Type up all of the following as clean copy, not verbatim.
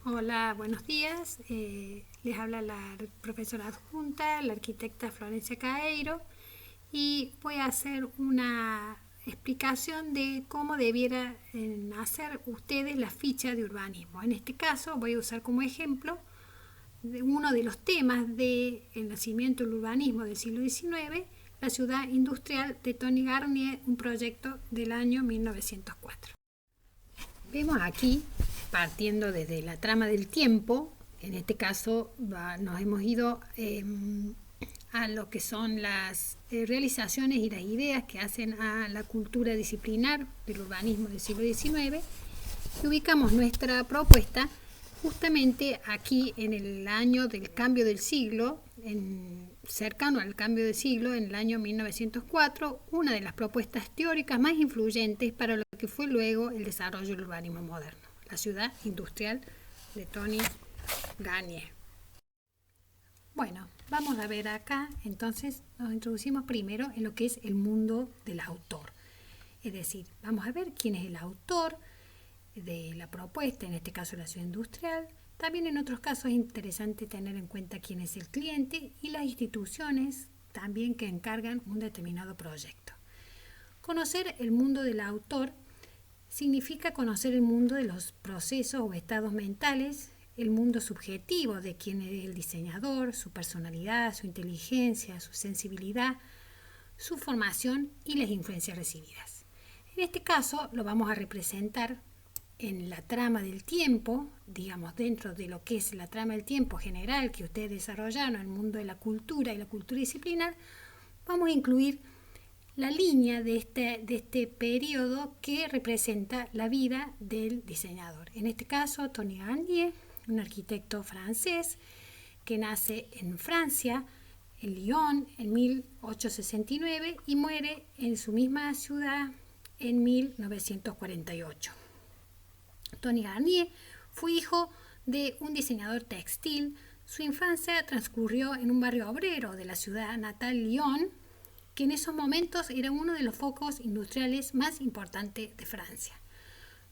Hola, buenos días. Les habla la profesora adjunta, la arquitecta Florencia Caeiro, y voy a hacer una explicación de cómo debieran hacer ustedes la ficha de urbanismo. En este caso voy a usar como ejemplo uno de los temas del nacimiento del urbanismo del siglo XIX, la ciudad industrial de Tony Garnier, un proyecto del año 1904. Vemos aquí, partiendo desde la trama del tiempo, en este caso nos hemos ido a lo que son las realizaciones y las ideas que hacen a la cultura disciplinar del urbanismo del siglo XIX, y ubicamos nuestra propuesta justamente aquí en el año del cambio del siglo, cercano al cambio del siglo, en el año 1904, una de las propuestas teóricas más influyentes para lo que fue luego el desarrollo del urbanismo moderno, la ciudad industrial de Tony Garnier. Bueno, vamos a ver acá, entonces nos introducimos primero en lo que es el mundo del autor. Es decir, vamos a ver quién es el autor de la propuesta, en este caso la ciudad industrial. También en otros casos es interesante tener en cuenta quién es el cliente y las instituciones también que encargan un determinado proyecto. Conocer el mundo del autor significa conocer el mundo de los procesos o estados mentales, el mundo subjetivo de quién es el diseñador, su personalidad, su inteligencia, su sensibilidad, su formación y las influencias recibidas. En este caso lo vamos a representar en la trama del tiempo, digamos dentro de lo que es la trama del tiempo general que ustedes desarrollaron en el mundo de la cultura y la cultura disciplinar. Vamos a incluir la línea de este periodo que representa la vida del diseñador. En este caso, Tony Garnier, un arquitecto francés que nace en Francia, en Lyon, en 1869 y muere en su misma ciudad en 1948. Tony Garnier fue hijo de un diseñador textil. Su infancia transcurrió en un barrio obrero de la ciudad natal Lyon, que en esos momentos era uno de los focos industriales más importantes de Francia.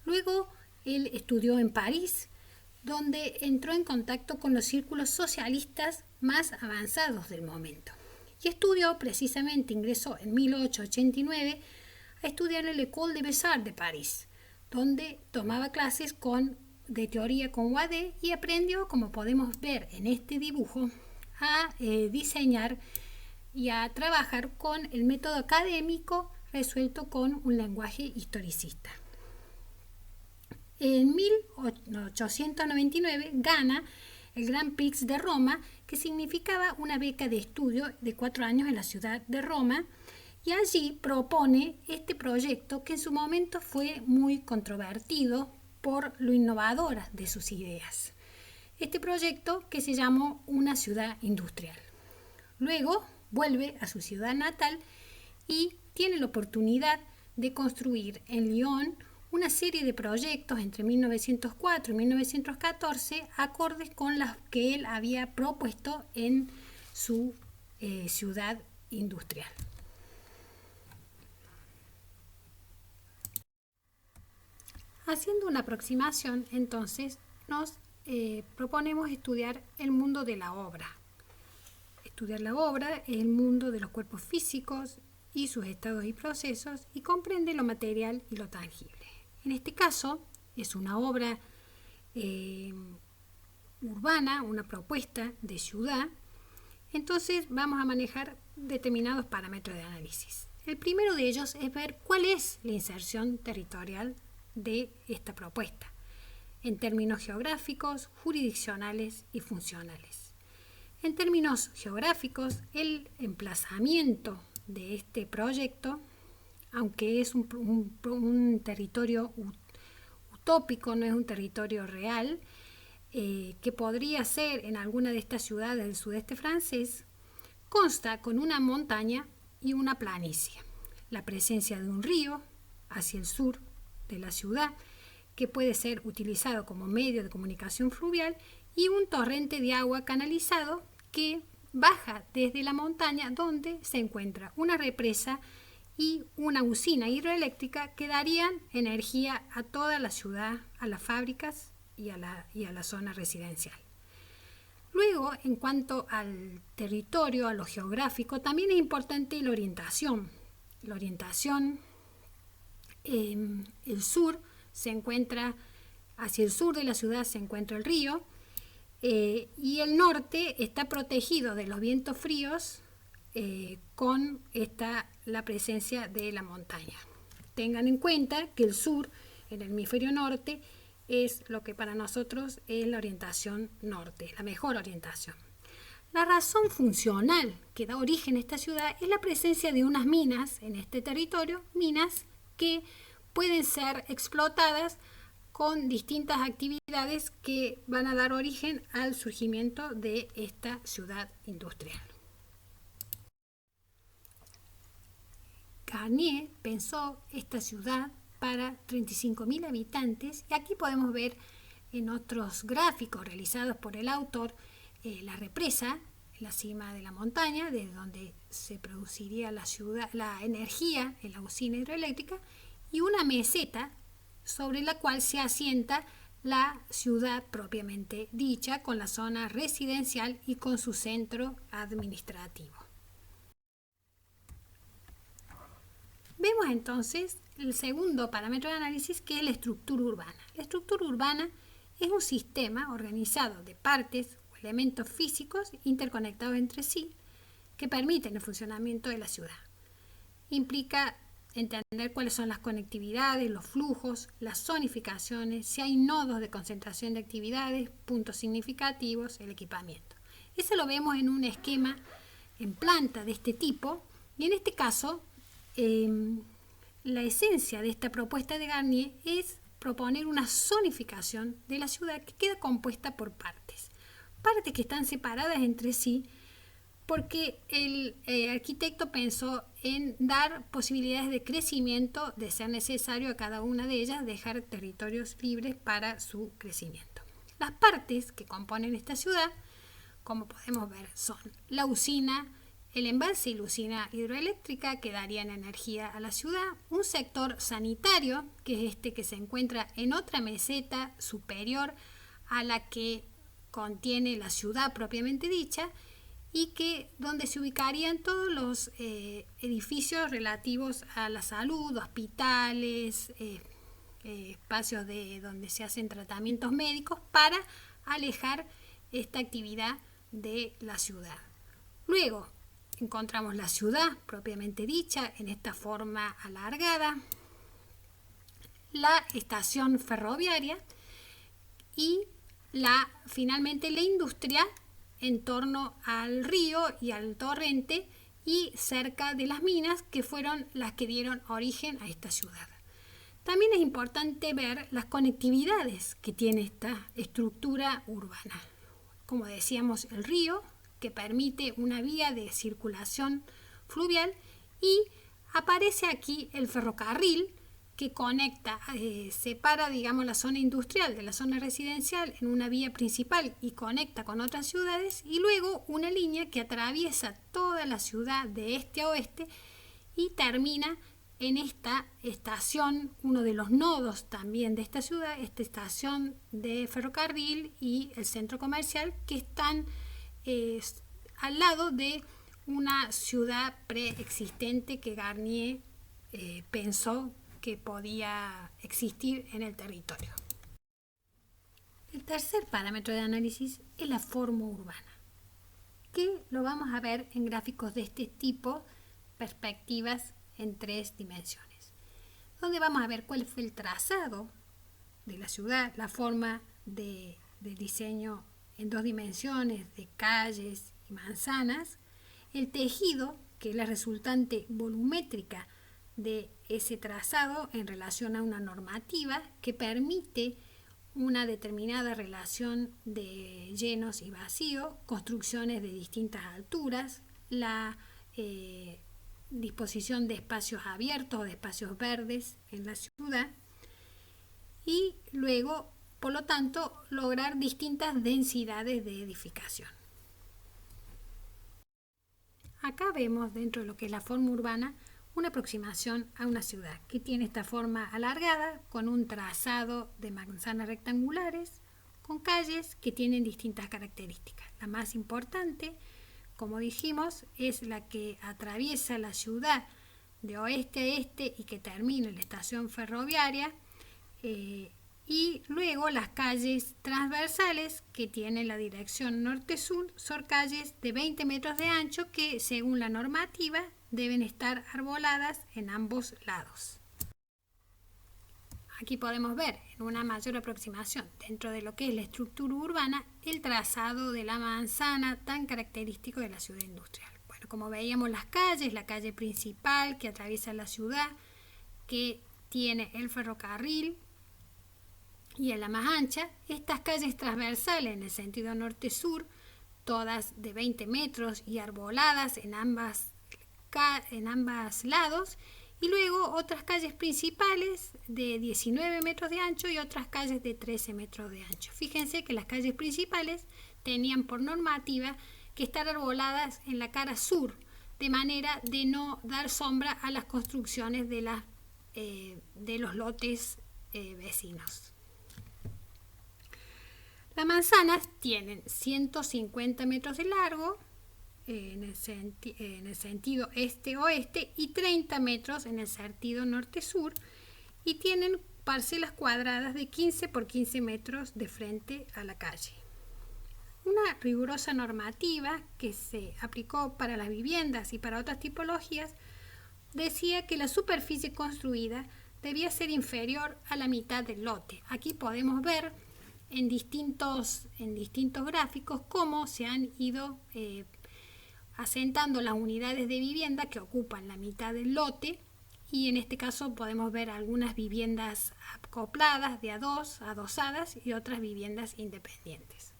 Luego él estudió en París, donde entró en contacto con los círculos socialistas más avanzados del momento. Y estudió precisamente, ingresó en 1889 a estudiar en la École des Beaux-Arts de París, donde tomaba clases de teoría con Wade y aprendió, como podemos ver en este dibujo, a diseñar y a trabajar con el método académico resuelto con un lenguaje historicista. En 1899 gana el Grand Prix de Roma, que significaba una beca de estudio de 4 años en la ciudad de Roma, y allí propone este proyecto que en su momento fue muy controvertido por lo innovadora de sus ideas. Este proyecto que se llamó una ciudad industrial. Luego vuelve a su ciudad natal y tiene la oportunidad de construir en Lyon una serie de proyectos entre 1904 y 1914 acordes con las que él había propuesto en su ciudad industrial. Haciendo una aproximación, entonces, nos proponemos estudiar el mundo de la obra. Estudiar la obra es el mundo de los cuerpos físicos y sus estados y procesos, y comprende lo material y lo tangible. En este caso, es una obra urbana, una propuesta de ciudad. Entonces vamos a manejar determinados parámetros de análisis. El primero de ellos es ver cuál es la inserción territorial de esta propuesta, en términos geográficos, jurisdiccionales y funcionales. En términos geográficos, el emplazamiento de este proyecto, aunque es un territorio utópico, no es un territorio real, que podría ser en alguna de estas ciudades del sudeste francés, consta con una montaña y una planicie, la presencia de un río hacia el sur de la ciudad, que puede ser utilizado como medio de comunicación fluvial, y un torrente de agua canalizado que baja desde la montaña, donde se encuentra una represa y una usina hidroeléctrica que darían energía a toda la ciudad, a las fábricas y a la zona residencial. Luego, en cuanto al territorio, a lo geográfico, también es importante la orientación. La orientación, el sur se encuentra, hacia el sur de la ciudad se encuentra el río, y el norte está protegido de los vientos fríos con la presencia de la montaña. Tengan en cuenta que el sur, en el hemisferio norte, es lo que para nosotros es la orientación norte, la mejor orientación. La razón funcional que da origen a esta ciudad es la presencia de unas minas en este territorio, minas que pueden ser explotadas con distintas actividades que van a dar origen al surgimiento de esta ciudad industrial. Garnier pensó esta ciudad para 35.000 habitantes y aquí podemos ver en otros gráficos realizados por el autor la represa, la cima de la montaña, desde donde se produciría la energía en la usina hidroeléctrica, y una meseta sobre la cual se asienta la ciudad propiamente dicha, con la zona residencial y con su centro administrativo. Vemos entonces el segundo parámetro de análisis, que es la estructura urbana. La estructura urbana es un sistema organizado de partes o elementos físicos interconectados entre sí que permiten el funcionamiento de la ciudad. Implica entender cuáles son las conectividades, los flujos, las zonificaciones, si hay nodos de concentración de actividades, puntos significativos, el equipamiento. Eso lo vemos en un esquema en planta de este tipo, y en este caso la esencia de esta propuesta de Garnier es proponer una zonificación de la ciudad que queda compuesta por partes que están separadas entre sí, porque el arquitecto pensó en dar posibilidades de crecimiento, de ser necesario a cada una de ellas dejar territorios libres para su crecimiento. Las partes que componen esta ciudad, como podemos ver, son la usina, el embalse y la usina hidroeléctrica que darían energía a la ciudad, un sector sanitario, que es este que se encuentra en otra meseta superior a la que contiene la ciudad propiamente dicha, y donde se ubicarían todos los edificios relativos a la salud, hospitales, espacios donde se hacen tratamientos médicos para alejar esta actividad de la ciudad. Luego encontramos la ciudad propiamente dicha en esta forma alargada, la estación ferroviaria y finalmente la industria en torno al río y al torrente y cerca de las minas, que fueron las que dieron origen a esta ciudad. También es importante ver las conectividades que tiene esta estructura urbana. Como decíamos, el río, que permite una vía de circulación fluvial, y aparece aquí el ferrocarril que conecta, separa, digamos, la zona industrial de la zona residencial en una vía principal y conecta con otras ciudades, y luego una línea que atraviesa toda la ciudad de este a oeste y termina en esta estación, uno de los nodos también de esta ciudad, esta estación de ferrocarril y el centro comercial, que están al lado de una ciudad preexistente que Garnier pensó que podía existir en el territorio. El tercer parámetro de análisis es la forma urbana, que lo vamos a ver en gráficos de este tipo, perspectivas en 3 dimensiones, donde vamos a ver cuál fue el trazado de la ciudad, la forma del diseño en 2 dimensiones de calles y manzanas, el tejido, que es la resultante volumétrica de ese trazado en relación a una normativa que permite una determinada relación de llenos y vacíos, construcciones de distintas alturas, la disposición de espacios abiertos o de espacios verdes en la ciudad, y luego, por lo tanto, lograr distintas densidades de edificación. Acá vemos, dentro de lo que es la forma urbana, una aproximación a una ciudad que tiene esta forma alargada con un trazado de manzanas rectangulares, con calles que tienen distintas características. La más importante, como dijimos, es la que atraviesa la ciudad de oeste a este y que termina en la estación ferroviaria, y luego las calles transversales que tienen la dirección norte-sur son calles de 20 metros de ancho que, según la normativa, deben estar arboladas en ambos lados. Aquí podemos ver en una mayor aproximación dentro de lo que es la estructura urbana el trazado de la manzana tan característico de la ciudad industrial. Bueno, como veíamos las calles, la calle principal que atraviesa la ciudad, que tiene el ferrocarril y es la más ancha, estas calles transversales en el sentido norte-sur, todas de 20 metros y arboladas en ambos lados, y luego otras calles principales de 19 metros de ancho y otras calles de 13 metros de ancho. Fíjense que las calles principales tenían por normativa que estar arboladas en la cara sur, de manera de no dar sombra a las construcciones de los lotes vecinos. Las manzanas tienen 150 metros de largo en el sentido este-oeste y 30 metros en el sentido norte-sur, y tienen parcelas cuadradas de 15 por 15 metros de frente a la calle. Una rigurosa normativa que se aplicó para las viviendas y para otras tipologías decía que la superficie construida debía ser inferior a la mitad del lote. Aquí podemos ver en distintos gráficos cómo se han ido asentando las unidades de vivienda que ocupan la mitad del lote, y en este caso podemos ver algunas viviendas acopladas de adosadas y otras viviendas independientes.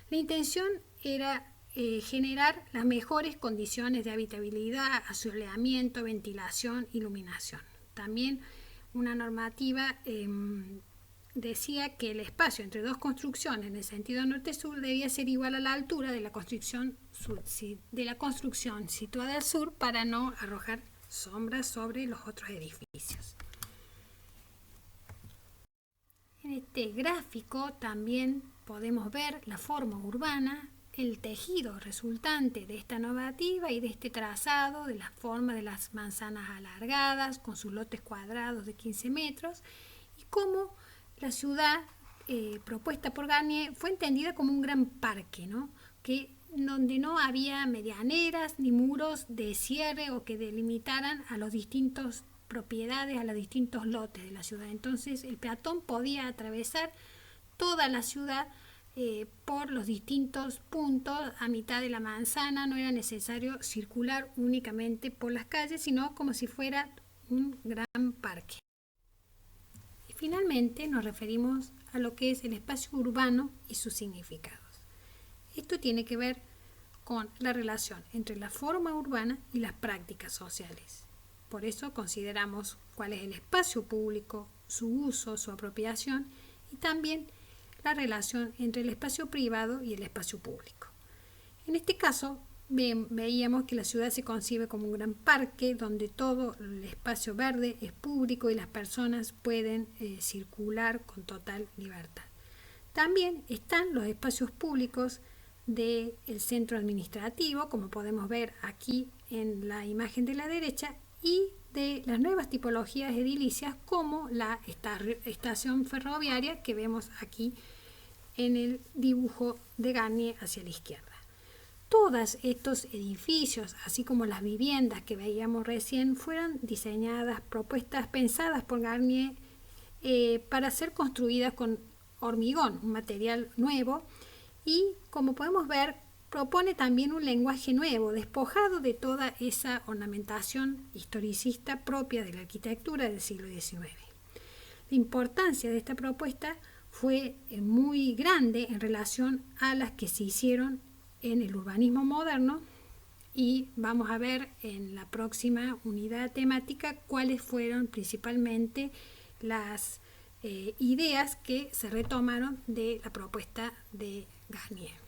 La intención era generar las mejores condiciones de habitabilidad, asoleamiento, ventilación, iluminación. También una normativa decía que el espacio entre dos construcciones en el sentido norte-sur debía ser igual a la altura de la construcción situada al sur, para no arrojar sombras sobre los otros edificios. En este gráfico también podemos ver la forma urbana, el tejido resultante de esta normativa y de este trazado de la forma de las manzanas alargadas con sus lotes cuadrados de 15 metros, y cómo la ciudad propuesta por Garnier fue entendida como un gran parque, ¿no? Donde no había medianeras ni muros de cierre o que delimitaran a las distintas propiedades, a los distintos lotes de la ciudad. Entonces el peatón podía atravesar toda la ciudad por los distintos puntos a mitad de la manzana. No era necesario circular únicamente por las calles, sino como si fuera un gran parque. Y finalmente nos referimos a lo que es el espacio urbano y sus significados. Esto tiene que ver con la relación entre la forma urbana y las prácticas sociales. Por eso consideramos cuál es el espacio público, su uso, su apropiación, y también la relación entre el espacio privado y el espacio público. En este caso, veíamos que la ciudad se concibe como un gran parque donde todo el espacio verde es público y las personas pueden circular con total libertad. También están los espacios públicos del centro administrativo, como podemos ver aquí en la imagen de la derecha, y de las nuevas tipologías edilicias como la estación ferroviaria que vemos aquí en el dibujo de Garnier hacia la izquierda. Todos estos edificios, así como las viviendas que veíamos recién, fueron diseñadas, propuestas, pensadas por Garnier para ser construidas con hormigón, un material nuevo, y como podemos ver, propone también un lenguaje nuevo, despojado de toda esa ornamentación historicista propia de la arquitectura del siglo XIX. La importancia de esta propuesta fue muy grande en relación a las que se hicieron en el urbanismo moderno, y vamos a ver en la próxima unidad temática cuáles fueron principalmente las ideas que se retomaron de la propuesta de Garnier.